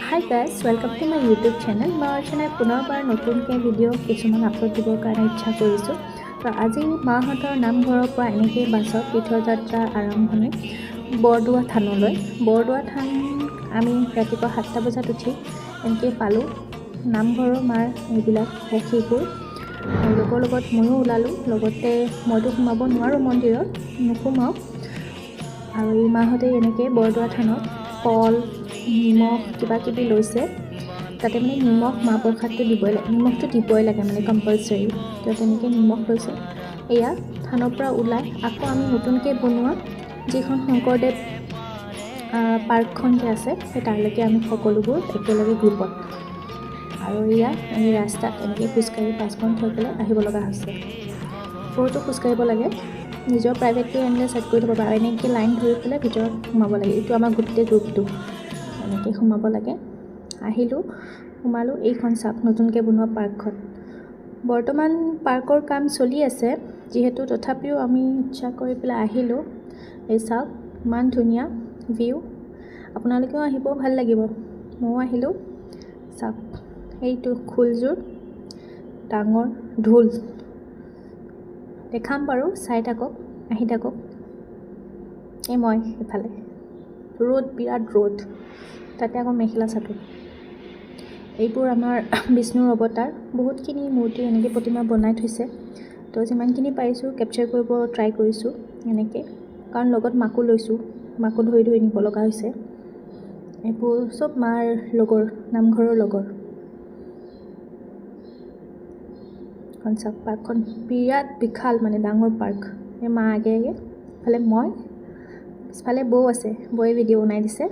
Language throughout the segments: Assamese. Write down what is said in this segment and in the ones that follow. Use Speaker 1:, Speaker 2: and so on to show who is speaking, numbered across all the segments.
Speaker 1: Hi guys, welcome to my YouTube channel. Our channel পুনৰবাৰ নতুনকৈ ভিডিঅ' কিছুমান আপলোড দিবৰ কাৰণে ইচ্ছা কৰিছোঁ। তো আজি মাহঁতৰ নামঘৰৰ পৰা এনেকৈ বাছত তীৰ্থযাত্ৰা আৰম্ভণি বৰদোৱা থানলৈ। বৰদোৱা থান আমি ৰাতিপুৱা 7টা বজাত উঠি এনেকৈ পালোঁ। নামঘৰৰ মাৰ এইবিলাক সেইবোৰ লগৰ লগত ময়ো ওলালোঁ। লগতে মইতো সোমাব নোৱাৰোঁ মন্দিৰত, নোসোমাওঁ। আৰু এই মাহঁতে এনেকৈ বৰদোৱা থানত কল নিমখ কিবা কিবি লৈছে। তাতে মানে নিমখ মাহ প্ৰসাদটো দিবই লাগে, নিমখটো দিবই লাগে মানে কম্পালচৰি। তো তেনেকৈ নিমখ লৈছে। এয়া থানৰ পৰা ওলাই আকৌ আমি নতুনকৈ বনোৱা যিখন শংকৰদেৱ পাৰ্কখন যে আছে সেই তালৈকে আমি সকলোবোৰ একেলগে গ্ৰুপত। আৰু এয়া আমি ৰাস্তাত এনেকৈ খোজকাঢ়ি বাছখন থৈ পেলাই আহিব লগা হৈছে। বহুতো খোজকাঢ়িব লাগে, নিজৰ প্ৰাইভেটকৈ এনেকৈ ছেট কৰি থ'ব পাৰে। এনেকৈ লাইন ধৰি পেলাই ভিতৰত সোমাব লাগে। এইটো আমাৰ গোটেই গ্ৰুপটো এনেকৈ সোমাব লাগে। আহিলোঁ, সোমালোঁ। এইখন চাওক নতুনকৈ বনোৱা পাৰ্কখন। বৰ্তমান পাৰ্কৰ কাম চলি আছে যিহেতু, তথাপিও আমি ইচ্ছা কৰি পেলাই আহিলোঁ। এই চাওক ইমান ধুনীয়া ভিউ, আপোনালোকেও আহিব, ভাল লাগিব। ময়ো আহিলোঁ। চাওক এইটো খোলযোৰ ডাঙৰ ঢোল দেখাম বাৰু, চাই থাকক, আহি থাকক। এই মই এইফালে ৰ'দ, বিৰাট ৰ'দ, তাতে আকৌ মেখেলা চাদৰ। এইবোৰ আমাৰ বিষ্ণুৰ অৱতাৰ। বহুতখিনি মূৰ্তি এনেকৈ প্ৰতিমা বনাই থৈছে। তো যিমানখিনি পাৰিছোঁ কেপচাৰ কৰিব ট্ৰাই কৰিছোঁ এনেকৈ, কাৰণ লগত মাকো লৈছোঁ, মাকো ধৰি ধৰি নিব লগা হৈছে। এইবোৰ চব মাৰ লগৰ, নামঘৰৰ লগৰ। এখন চাওক পাৰ্কখন বিৰাট বিশাল, মানে ডাঙৰ পাৰ্ক। এই মা আগে আগে, ইফালে মই, পিছফালে বৌ আছে, বৌয়ে ভিডিঅ' বনাই দিছে।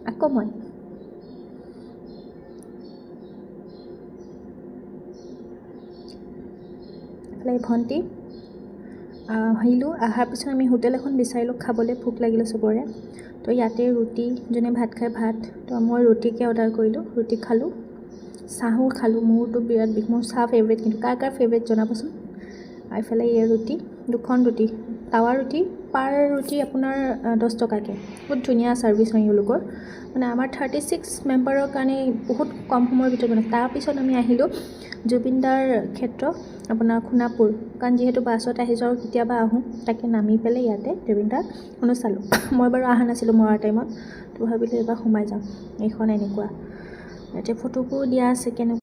Speaker 1: আকৌ মই এইফালে ভণ্টি। আহিলোঁ, অহাৰ পিছত আমি হোটেল এখন বিচাৰিলোঁ খাবলৈ, ভোক লাগিলে চবৰে। তো ইয়াতে ৰুটি, যোনে ভাত খায় ভাত, তো মই ৰুটিকে অৰ্ডাৰ কৰিলোঁ, ৰুটি খালোঁ, চাহো খালোঁ। মোৰতো বিৰাট বিষ, মোৰ চাহ ফেভৰেট, কিন্তু কাৰ কাৰ ফেভৰেট জনাবচোন। আৰু এইফালে এই ৰুটি, দুখন ৰুটি, টাৱা ৰুটি, পাৰ ৰুটি আপোনাৰ 10 টকাকৈ। বহুত ধুনীয়া ছাৰ্ভিচ হয় এওঁলোকৰ, মানে আমাৰ 36 মেম্বাৰৰ কাৰণে বহুত কম সময়ৰ ভিতৰত বনায়। তাৰপিছত আমি আহিলোঁ জুবিনদাৰ ক্ষেত্ৰ, আপোনাৰ সোণাপুৰ, কাৰণ যিহেতু বাছত আহিছোঁ আৰু কেতিয়াবা আহোঁ, তাকে নামি পেলাই ইয়াতে জুবিনদাৰখনো চালোঁ। মই বাৰু অহা নাছিলোঁ মৰাৰ টাইমত, তো ভাবিলোঁ এবাৰ সোমাই যাওঁ। এইখন এনেকুৱা, ইয়াতে ফটোবোৰ দিয়া আছে কেনেকুৱা